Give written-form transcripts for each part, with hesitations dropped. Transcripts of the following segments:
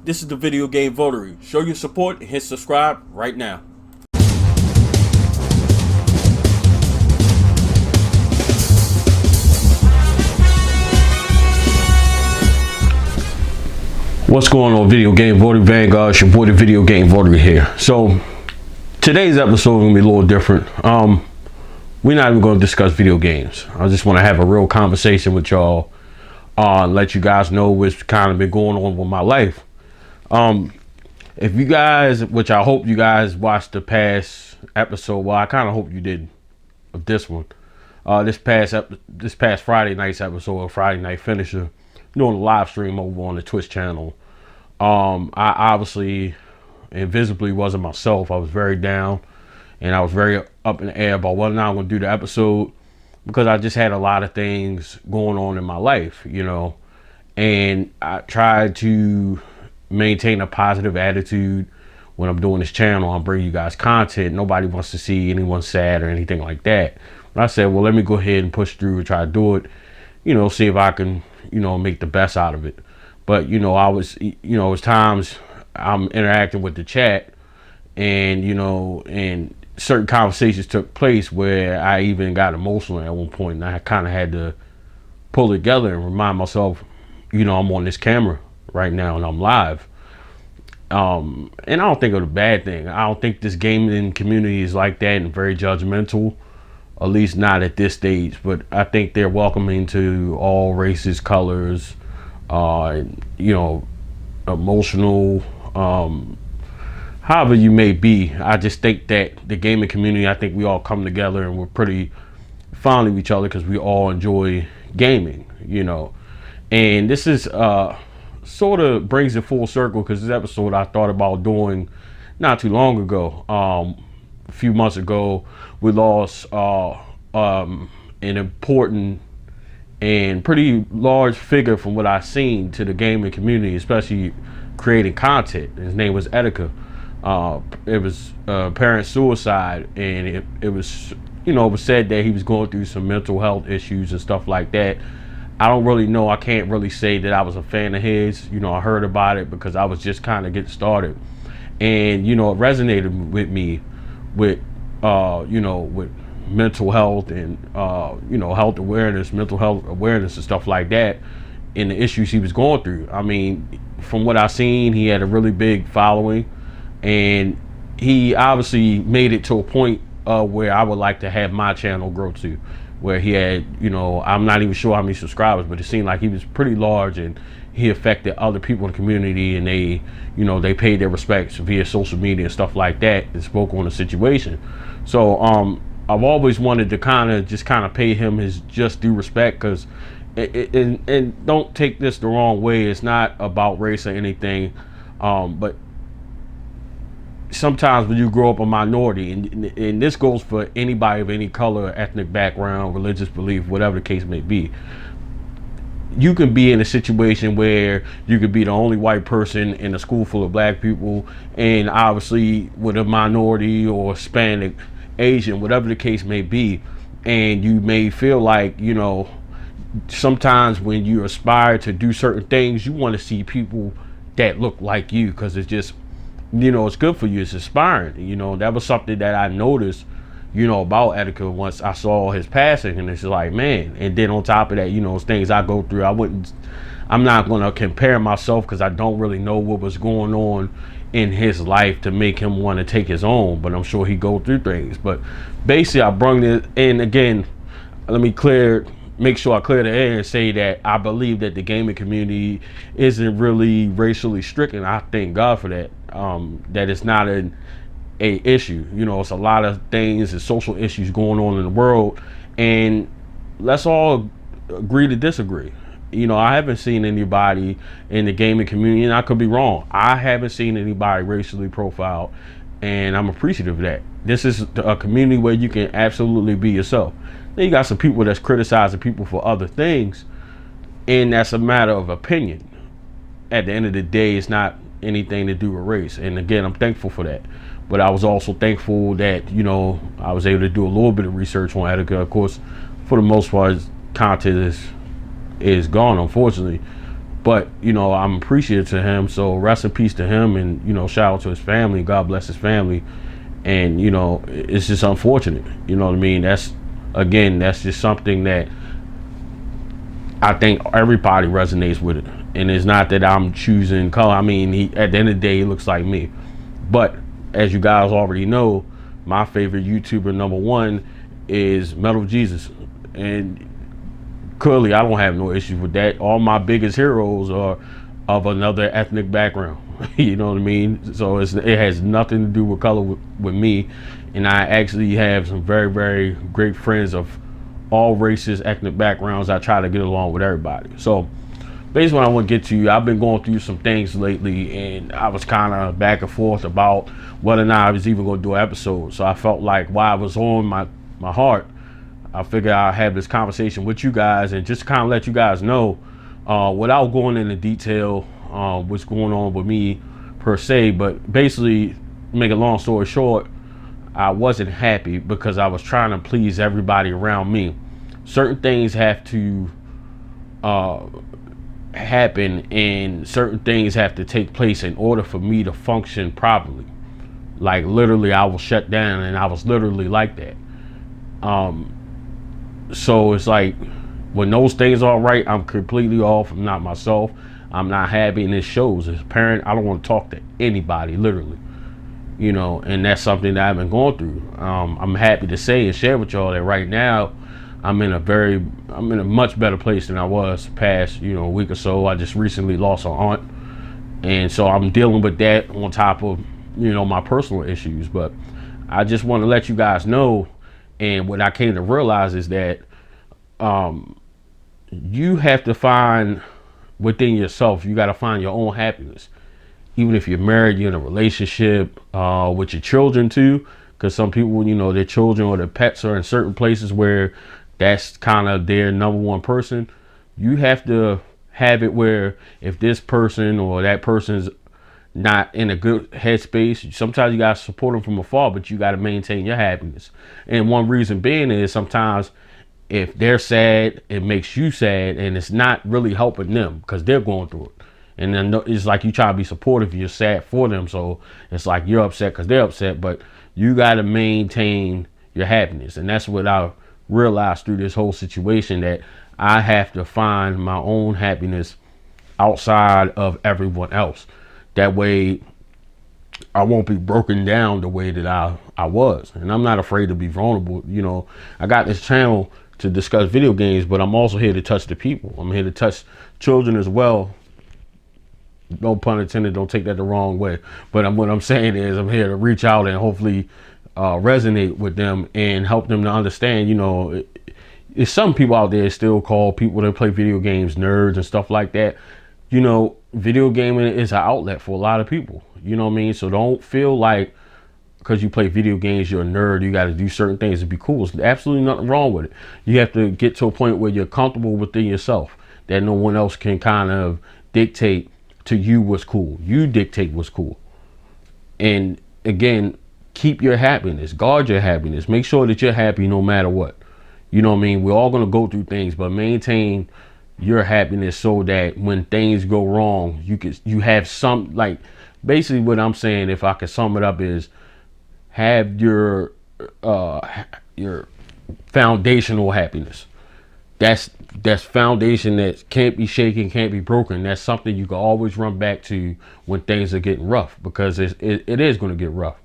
This is the Video Game VOTARY. Show your support and hit subscribe right now. What's going on, Video Game VOTARY Vanguard? It's your boy, the Video Game VOTARY here. So today's episode is gonna be a little different. We're not even gonna discuss video games. I just want to have a real conversation with y'all. Let you guys know what's kind of been going on with my life. If you guys, which I hope you guys watched the past episode, well, I kind of hope you did of this one. This past Friday night's episode of Friday Night Finisher, doing a live stream over on the Twitch channel. I obviously and visibly wasn't myself. I was very down and I was very up in the air about whether or not I'm going to do the episode, because I just had a lot of things going on in my life, you know, and I tried to maintain a positive attitude when I'm doing this channel. I'm bringing you guys content. Nobody wants to see anyone sad or anything like that. But I said, well, let me go ahead and push through and try to do it, you know, see if I can, you know, make the best out of it. But, you know, I was, you know, it's times I'm interacting with the chat and, you know, and certain conversations took place where I even got emotional at one point, and I kind of had to pull it together and remind myself, you know, I'm on this camera right now and I'm live. And I don't think it's a bad thing. I don't think this gaming community is like that and very judgmental, at least not at this stage. But I think they're welcoming to all races, colors, you know, emotional, however you may be. I just think that the gaming community, I think we all come together and we're pretty fond of each other because we all enjoy gaming, you know. And this is sort of brings it full circle, because this episode I thought about doing not too long ago. A few months ago, we lost an important and pretty large figure from what I've seen to the gaming community, especially creating content. His name was Etika. It was apparent suicide, and it was, you know, it was said that he was going through some mental health issues and stuff like that. I don't really know. I can't really say that I was a fan of his. You know, I heard about it because I was just kind of getting started, and you know, it resonated with me with you know, with mental health and you know, health awareness, mental health awareness and stuff like that, and the issues he was going through. I mean, from what I've seen, he had a really big following, and he obviously made it to a point where I would like to have my channel grow to, where he had, you know, I'm not even sure how many subscribers, but it seemed like he was pretty large and he affected other people in the community, and they, you know, they paid their respects via social media and stuff like that and spoke on the situation. So I've always wanted to kind of pay him his just due respect, because and don't take this the wrong way, it's not about race or anything, but sometimes when you grow up a minority, and this goes for anybody of any color, ethnic background, religious belief, whatever the case may be, you can be in a situation where you could be the only white person in a school full of black people, and obviously with a minority or Hispanic, Asian, whatever the case may be, and you may feel like, you know, sometimes when you aspire to do certain things, you want to see people that look like you, because it's just, you know, it's good for you, it's inspiring. You know, that was something that I noticed, you know, about Etika once I saw his passing, and it's like, man. And then on top of that, you know, it's things I go through. I'm not going to compare myself, because I don't really know what was going on in his life to make him want to take his own, but I'm sure he go through things. But basically, I brung it in again. Let me make sure I clear the air and say that I believe that the gaming community isn't really racially stricken. I thank God for that. That it's not a issue. You know, it's a lot of things and social issues going on in the world, and let's all agree to disagree. You know, I haven't seen anybody in the gaming community, and I could be wrong, I haven't seen anybody racially profiled, and I'm appreciative of that. This is a community where you can absolutely be yourself. Then you got some people that's criticizing people for other things, and that's a matter of opinion. At the end of the day, it's not anything to do with race. And again, I'm thankful for that. But I was also thankful that, you know, I was able to do a little bit of research on Etika. Of course, for the most part, content is gone, unfortunately. But you know, I'm appreciative to him. So rest in peace to him, and you know, shout out to his family. God bless his family. And you know, it's just unfortunate. You know what I mean? That's just something that I think everybody resonates with it. And it's not that I'm choosing color. I mean, at the end of the day, he looks like me. But as you guys already know, my favorite YouTuber #1 is Metal Jesus. And clearly, I don't have no issues with that. All my biggest heroes are of another ethnic background. You know what I mean? So it has nothing to do with color with me. And I actually have some very, very great friends of all races, ethnic backgrounds. I try to get along with everybody. So basically, what I want to get to, I've been going through some things lately, and I was kind of back and forth about whether or not I was even going to do an episode. So I felt like while I was on my heart, I figured I'd have this conversation with you guys and just kind of let you guys know, without going into detail, what's going on with me per se. But basically, make a long story short, I wasn't happy because I was trying to please everybody around me. Certain things have to happen, and certain things have to take place in order for me to function properly. Like literally, I was shut down, and I was literally like that. So it's like when those things are right, I'm completely off. I'm not myself. I'm not happy, and it shows. As a parent, I don't want to talk to anybody, literally. You know, and that's something that I've been going through. I'm happy to say and share with y'all that right now, I'm in a much better place than I was past, you know, a week or so. I just recently lost an aunt, and so I'm dealing with that on top of, you know, my personal issues. But I just want to let you guys know, and what I came to realize is that you have to find within yourself. You got to find your own happiness. Even if you're married, you're in a relationship, with your children too, because some people, you know, their children or their pets are in certain places where that's kind of their #1 person. You have to have it where if this person or that person's not in a good headspace, sometimes you got to support them from afar, but you got to maintain your happiness. And one reason being is sometimes if they're sad, it makes you sad, and it's not really helping them because they're going through it. And then it's like you try to be supportive, you're sad for them, so it's like you're upset because they're upset, but you got to maintain your happiness. And that's what I realized through this whole situation, that I have to find my own happiness outside of everyone else. That way I won't be broken down the way that I was. And I'm not afraid to be vulnerable. You know, I got this channel to discuss video games, but I'm also here to touch the people. I'm here to touch children as well. No pun intended, don't take that the wrong way. But what I'm saying is I'm here to reach out and hopefully resonate with them and help them to understand, you know, it's some people out there still call people that play video games nerds and stuff like that. You know, video gaming is an outlet for a lot of people. You know what I mean? So don't feel like because you play video games, you're a nerd, you got to do certain things to be cool. There's absolutely nothing wrong with it. You have to get to a point where you're comfortable within yourself, that no one else can kind of dictate to you what's cool. You dictate what's cool. And again, keep your happiness, guard your happiness, make sure that you're happy no matter what. You know what I mean? We're all going to go through things, but maintain your happiness so that when things go wrong, you have some, like, basically what I'm saying, if I could sum it up, is have your foundational happiness. That's foundation that can't be shaken, can't be broken. That's something you can always run back to when things are getting rough, because it is going to get rough.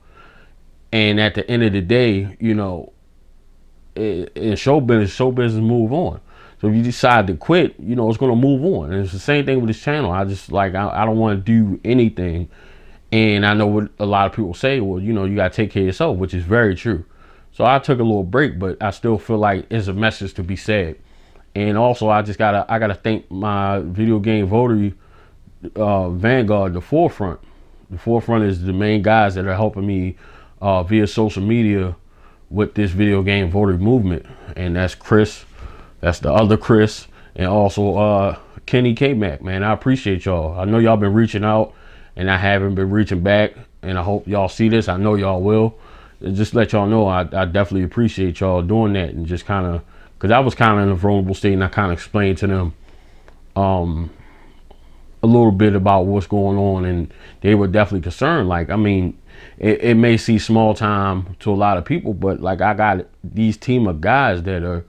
And at the end of the day, you know, in show business move on. So if you decide to quit, you know, it's going to move on. And it's the same thing with this channel. I just like, I don't want to do anything. And I know what a lot of people say, well, you know, you got to take care of yourself, which is very true. So I took a little break, but I still feel like it's a message to be said. And also, I gotta thank my video game VOTARY Vanguard, the Forefront. The Forefront is the main guys that are helping me via social media with this video game VOTARY movement. And that's Chris, that's the other Chris, and also Kenny K-Mac, man. I appreciate y'all. I know y'all been reaching out, and I haven't been reaching back, and I hope y'all see this. I know y'all will. Just let y'all know, I definitely appreciate y'all doing that, and just kind of, because I was kind of in a vulnerable state, and I kind of explained to them a little bit about what's going on, and they were definitely concerned. Like, I mean, it may seem small time to a lot of people, but like, I got these team of guys that are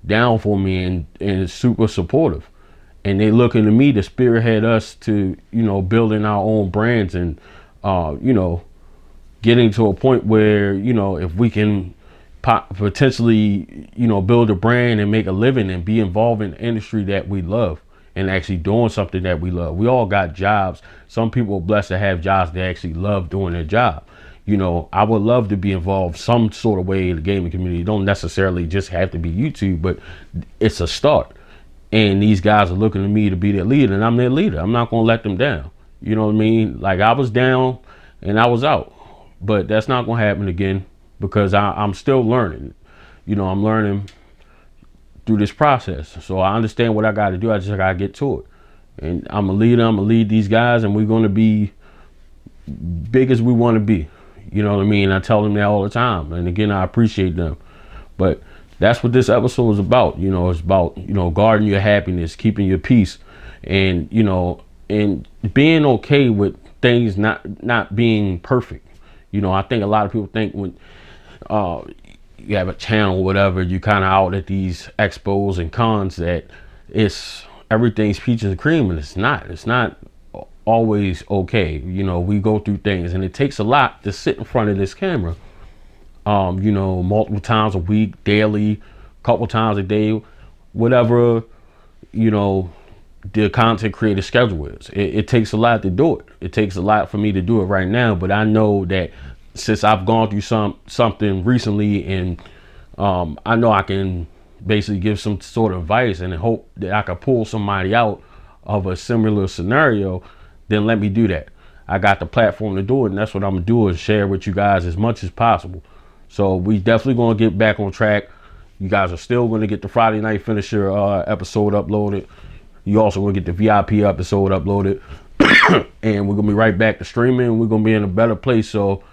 down for me and super supportive, and they looking to me to spearhead us to, you know, building our own brands and you know, getting to a point where, you know, if we can potentially, you know, build a brand and make a living and be involved in the industry that we love and actually doing something that we love. We all got jobs. Some people are blessed to have jobs they actually love doing their job. You know, I would love to be involved some sort of way in the gaming community. It don't necessarily just have to be YouTube, but it's a start. And these guys are looking to me to be their leader, and I'm their leader. I'm not going to let them down. You know what I mean? Like, I was down and I was out, but that's not going to happen again, because I'm still learning. You know, I'm learning through this process. So I understand what I got to do. I just got to get to it. And I'm a leader. I'm going to lead these guys, and we're going to be big as we want to be. You know what I mean? I tell them that all the time. And again, I appreciate them. But that's what this episode is about. You know, it's about, you know, guarding your happiness, keeping your peace, and, you know, and being okay with things not being perfect. You know, I think a lot of people think when you have a channel or whatever, you kind of out at these expos and cons that it's everything's peaches and cream, and it's not. It's not always okay. You know, we go through things, and it takes a lot to sit in front of this camera, you know, multiple times a week, daily, couple times a day, whatever, you know, the content creator schedule is. It takes a lot to do it. It takes a lot for me to do it right now, but I know that since I've gone through something recently, and I know I can basically give some sort of advice and hope that I can pull somebody out of a similar scenario, then let me do that. I got the platform to do it, and that's what I'm gonna do, is share with you guys as much as possible. So we definitely gonna get back on track. You guys are still gonna get the Friday Night Finisher episode uploaded. You also gonna get the VIP episode uploaded. And we're gonna be right back to streaming. We're gonna be in a better place. So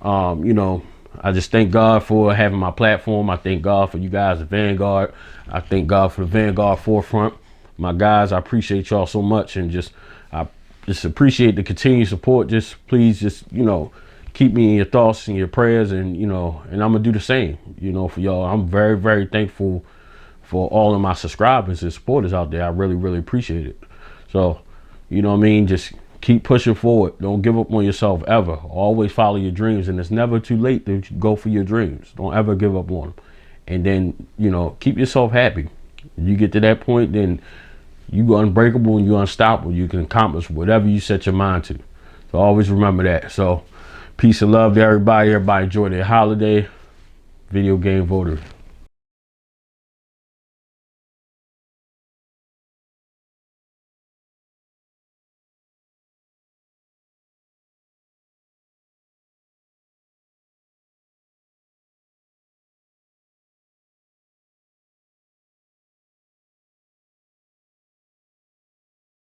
you know, I just thank God for having my platform. I thank God for you guys at Vanguard. I thank God for the Vanguard forefront. My guys, I appreciate y'all so much, and I just appreciate the continued support. Just please, just, you know, keep me in your thoughts and your prayers, and, you know, and I'm gonna do the same, you know, for y'all. I'm very, very thankful for all of my subscribers and supporters out there. I really, really appreciate it. So, you know what I mean? Just keep pushing forward. Don't give up on yourself ever. Always follow your dreams, and it's never too late to go for your dreams. Don't ever give up on them. And then, you know, keep yourself happy. You get to that point, then you unbreakable and you're unstoppable. You can accomplish whatever you set your mind to. So always remember that. So peace and love to everybody. Everybody enjoy their holiday. Video game votary.